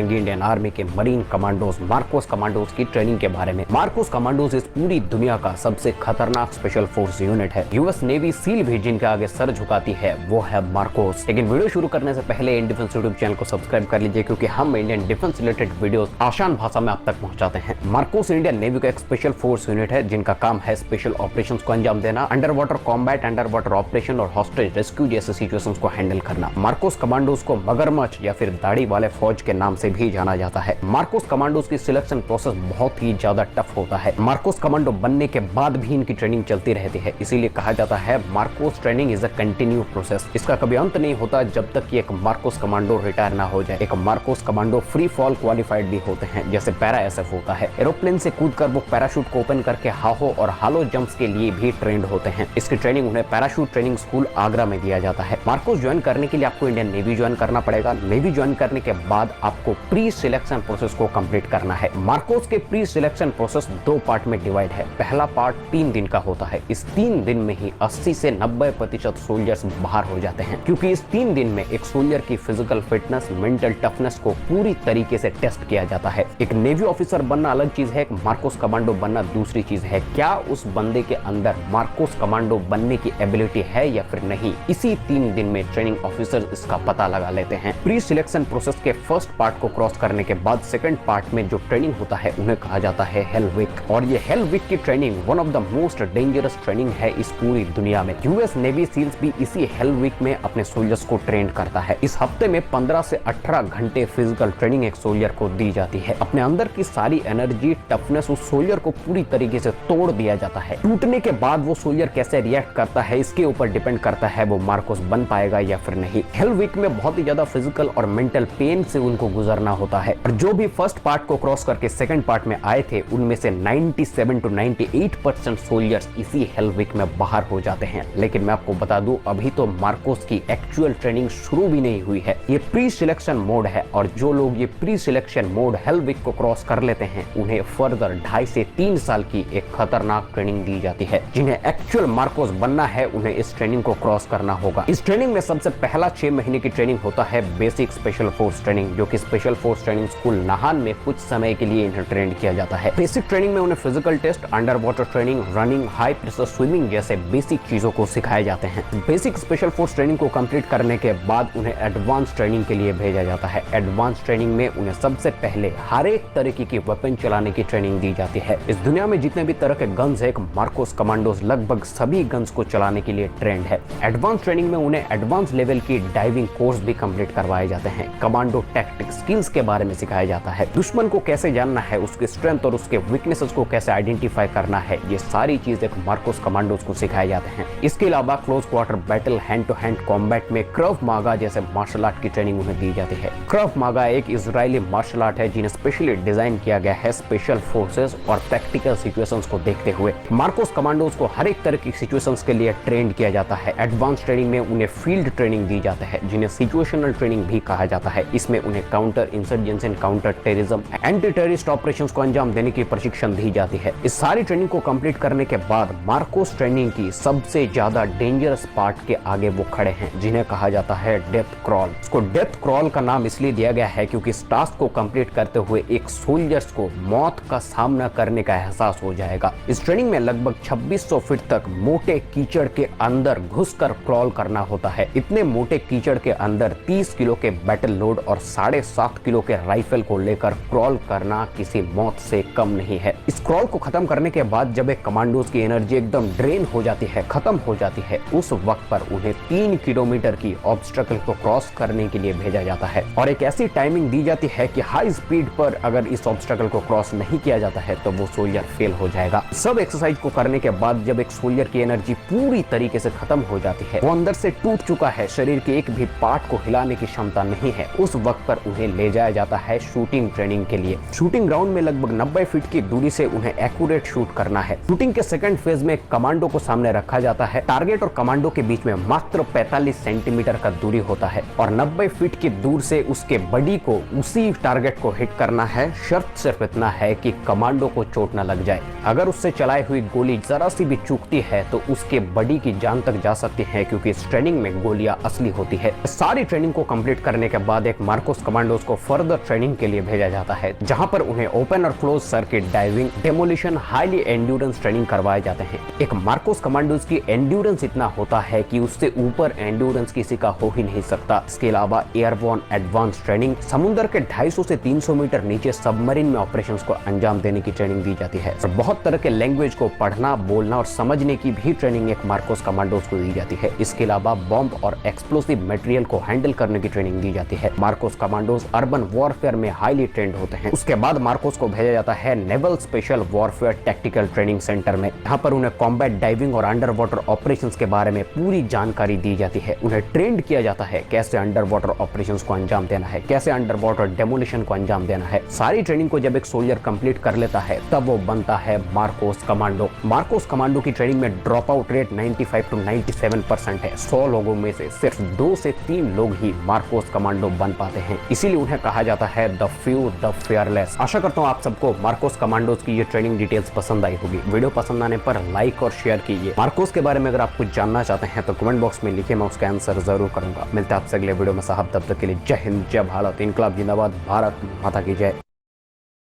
Indian army के marine commandos Marcos commandos की training के बारे में। मार्कोस कमांडोज इस पूरी दुनिया का सबसे खतरनाक स्पेशल फोर्स यूनिट है। यूएस नेवी सील भी जिनके आगे सर झुकाती है वो है मार्कोस। लेकिन वीडियो शुरू करने से पहले इंडियन डिफेंस यूट्यूब चैनल को सब्सक्राइब कर लीजिए, क्योंकि हम इंडियन डिफेंस रिलेटेड वीडियोस आसान भाषा में आप तक पहुंचाते हैं। मार्कोस इंडियन नेवी का एक स्पेशल फोर्स यूनिट है जिनका काम है स्पेशल ऑपरेशंस को अंजाम देना, under water combat, under water operation और हॉस्टेज रेस्क्यू जैसे सिचुएशंस को हैंडल करना। मार्कोस कमांडोज को मगरमच्छ या फिर दाढ़ी वाले फौज के नाम से भी जाना जाता है। मार्कोस कमांडोज की सिलेक्शन प्रोसेस बहुत ही ज्यादा टफ होता है। मार्कोस कमांडो बनने के बाद भी इनकी ट्रेनिंग चलती रहती है, इसीलिए कहा जाता है Marcos training is a continue process. इसका कभी अंत नहीं होता जब तक कि एक मार्कोस कमांडो रिटायर ना हो जाए। एक Marcos commando free fall qualified भी होते हैं, जैसे पैरा एसएफ होता है। एरोप्लेन से कूदकर वो पैराशूट को ओपन करके हाहो और हालो जंप्स के लिए भी ट्रेंड होते हैं। इसकी ट्रेनिंग उन्हें पैराशूट ट्रेनिंग स्कूल आगरा में दिया जाता है। मार्कोस ज्वाइन करने के लिए आपको इंडियन नेवी ज्वाइन करना पड़ेगा। नेवी ज्वाइन करने के बाद आपको प्री सिलेक्शन प्रोसेस को कंप्लीट करना है। मार्कोस के प्री सिलेक्शन प्रोसेस 2 पार्ट में डिवाइड है। पहला पार्ट 3 दिन का होता है। इस 3 दिन में ही 80 से 90% सोल्जर्स बाहर हो जाते हैं, क्योंकि इस 3 दिन में एक सोल्जर की फिजिकल फिटनेस, मेंटल टफनेस को पूरी तरीके से टेस्ट किया जाता है। एक नेवी ऑफिसर बनना अलग चीज है, एक मार्कोस कमांडो बनना दूसरी चीज है। क्या उस बंदे के अंदर मार्कोस कमांडो बनने की एबिलिटी है या फिर नहीं, इसी 3 दिन में ट्रेनिंग ऑफिसर इसका पता लगा लेते हैं। प्री सिलेक्शन प्रोसेस के फर्स्ट पार्ट को क्रॉस करने के बाद सेकंड पार्ट में जो ट्रेनिंग होता है उन्हें कहा जाता है हेल वीक। और ये हेल वीक की training one of the most dangerous training है इस पूरी दुनिया में। यूएस नेवी सील्स भी इसी हेल वीक में अपने सोल्जर्स को ट्रेन करता है। इस हफ्ते में 15 से 18 घंटे फिजिकल ट्रेनिंग एक सोल्जर को दी जाती है। अपने अंदर की सारी एनर्जी, टफनेस उस सोल्जर को पूरी तरीके से तोड़ दिया जाता है। टूटने के बाद वो सोल्जर कैसे रिएक्ट करता है इसके ऊपर डिपेंड करता है वो मार्कोस बन पाएगा या फिर नहीं। हेल वीक में बहुत ही ज्यादा फिजिकल और मेंटल पेन से उनको गुजरना होता है। और जो भी फर्स्ट पार्ट को क्रॉस करके सेकंड पार्ट में आए थे उनमें से 97 to 98% सोल्जर्स इसी हेल वीक में बाहर हो जाते हैं। लेकिन मैं आपको बता दूं, अभी तो मार्कोस की एक्चुअल ट्रेनिंग शुरू भी नहीं हुई है। ये प्री सिलेक्शन मोड है और जो लोग ये pre selection mode hell week को क्रॉस कर लेते हैं उन्हें फर्दर 2.5 से 3 साल की एक खतरनाक ट्रेनिंग दी जाती है। जिन्हें एक्चुअल मार्कोस बनना है उन्हें इस ट्रेनिंग को क्रॉस करना होगा। इस ट्रेनिंग में सबसे पहला 6 महीने की ट्रेनिंग होता है बेसिक स्पेशल फोर्स ट्रेनिंग, जो कि special force training school Nahan में कुछ समय के लिए इन्हें ट्रेन किया जाता है। बेसिक ट्रेनिंग में उन्हें physical test, under water training, running, high pressure swimming जैसे बेसिक चीजों को सिखाए जाते हैं। बेसिक स्पेशल फोर्स ट्रेनिंग को कंप्लीट करने के बाद उन्हें एडवांस ट्रेनिंग के लिए भेजा जाता है। एडवांस ट्रेनिंग में उन्हें सबसे पहले हर एक तरीके की वेपन चलाने की ट्रेनिंग दी जाती है। इस दुनिया में जितने भी तरह के गन्स है, मार्कोस कमांडोज लगभग सभी गन्स को चलाने के लिए ट्रेंड है। एडवांस ट्रेनिंग में उन्हें एडवांस लेवल की डाइविंग कोर्स भी कंप्लीट करवाए जाते हैं। कमांडो टैक्टिक स्किल्स के बारे में सिखाया जाता है। दुश्मन को कैसे जानना है, उसके स्ट्रेंथ और उसके वीकनेसेस को कैसे आइडेंटिफाई करना है, ये सारी चीज एक मार्कोस कमांडोज को सिखाए जाते हैं। इसके अलावा close quarter battle, hand to hand combat में क्रव मागा जैसे मार्शल आर्ट की ट्रेनिंग उन्हें दी जाती है। क्रव मागा एक इजरायली मार्शल आर्ट है जिन्हें स्पेशली डिजाइन किया गया है स्पेशल फोर्सेस और प्रैक्टिकल सिचुएशंस को देखते हुए। मार्कोस कमांडोज को हर एक तरह की सिचुएशंस के लिए ट्रेन किया जाता है। एडवांस ट्रेनिंग में उन्हें फील्ड ट्रेनिंग दी जाता है जिन्हें सिचुएशनल ट्रेनिंग भी कहा जाता है। इसमें उन्हें counter insurgency and counter terrorism, anti terrorist operations को अंजाम देने की प्रशिक्षण दी जाती है। इस सारी ट्रेनिंग को कंप्लीट करने के बाद मार्कोस ट्रेनिंग की सबसे ज्यादा डेंजरस पार्ट के आगे वो खड़े हैं जिन्हें कहा जाता है डेथ क्रॉल। इसको डेथ क्रॉल का नाम इसलिए दिया गया है क्योंकि इस टास्क को कंप्लीट करते हुए एक सोल्जर्स को मौत का सामना करने का एहसास हो जाएगा। इस ट्रेनिंग में लगभग 2600 फीट तक मोटे कीचड़ के अंदर घुसकर क्रॉल करना होता है। इतने मोटे कीचड़ के अंदर 30 किलो के बैटल लोड और 7.5 किलो के राइफल को लेकर क्रॉल करना किसी मौत से कम नहीं है। इस क्रॉल को खत्म करने के बाद जब एक कमांडोज की एनर्जी एकदम ड्रेन हो जाती है, खत्म हो जाती है, उस वक्त पर उन्हें 3 किलोमीटर की ऑब्स्टेकल को क्रॉस करने के लिए भेजा जाता है और एक ऐसी टाइमिंग दी जाती है कि हाई स्पीड पर अगर इस ऑब्स्टेकल को क्रॉस नहीं किया जाता है तो वो सोल्जर फेल हो जाएगा। सब एक्सरसाइज को करने के बाद जब एक सोल्जर की एनर्जी पूरी तरीके से खत्म हो जाती है, वो अंदर से टूट चुका है, शरीर के एक भी पार्ट को हिलाने की क्षमता नहीं है, उस वक्त पर उन्हें ले जाया जाता है शूटिंग ट्रेनिंग के लिए। शूटिंग ग्राउंड में लगभग 90 फीट की दूरी से उन्हें एक्यूरेट शूट करना है। शूटिंग के सेकंड फेज में कमांडो को सामने रखा जाता है। टारगेट और कमांडो के बीच में मात्र 45 सेंटीमीटर का दूरी होता है और 90 फीट की दूर से उसके बॉडी को उसी टारगेट को हिट करना है। शर्त सिर्फ इतना है कि कमांडो को चोट न लग जाए। अगर उससे चलाई हुई गोली जरा सी भी चूकती है तो उसके बॉडी की जान तक जा सकती है, क्योंकि इस ट्रेनिंग में गोलियां असली होती है। सारी ट्रेनिंग को कंप्लीट करने के बाद एक मार्कोस कमांडोज को फर्दर ट्रेनिंग के लिए भेजा जाता है, जहां पर उन्हें ओपन और close circuit diving, demolition, highly endurance training करवाए जाते हैं। एक मार्कोस कमांडोज की एंड्योरेंस इतना होता है कि उससे ऊपर एंड्योरेंस किसी का हो ही नहीं सकता। इसके अलावा एयरबोर्न एडवांस ट्रेनिंग, समुद्र के 250 से 300 मीटर नीचे सबमरीन में ऑपरेशंस को अंजाम देने की ट्रेनिंग दी जाती है। और बहुत तरह के लैंग्वेज को पढ़ना, बोलना और समझने की भी ट्रेनिंग एक मार्कोस कमांडोज को दी जाती है। इसके अलावा बॉम्ब और एक्सप्लोसिव मटेरियल को हैंडल करने की ट्रेनिंग दी जाती है। मार्कोस कमांडोज अर्बन वॉरफेयर में हाईली ट्रेंड होते हैं। उसके बाद मार्कोस को भेजा जाता है naval special warfare tactical training centre में। यहाँ पर उन्हें कॉम्बैट डाइविंग और अंडर वाटर ऑपरेशंस के बारे में पूरी जानकारी दी जाती है। उन्हें ट्रेंड किया जाता है कैसे अंडर वाटर ऑपरेशंस को अंजाम देना है, कैसे अंडर वाटर डेमोलिशन को अंजाम देना है। सारी ट्रेनिंग को जब एक सोल्जर कंप्लीट कर लेता है तब वो बनता है मार्कोस कमांडो। मार्कोस कमांडो की ट्रेनिंग में ड्रॉप आउट रेट 95 to 97% है। 100 लोगों में से सिर्फ 2 से 3 लोग ही मार्कोस कमांडो बन पाते हैं, इसीलिए उन्हें कहा जाता है द फ्यू द फेयरलेस। आशा करता हूँ आप सबको मार्कोस कमांडोज की ये ट्रेनिंग डिटेल्स पसंद आई होगी। वीडियो पसंद आने पर लाइक और शेयर कीजिए। मार्कोस के बारे में अगर आप कुछ जानना चाहते हैं तो कमेंट बॉक्स में लिखिए, मैं उसका आंसर जरूर करूंगा। मिलते हैं आपसे अगले वीडियो में साहब, तब तक के लिए जय हिंद, जय भारत, इनकलाब जिंदाबाद, भारत माता की जय।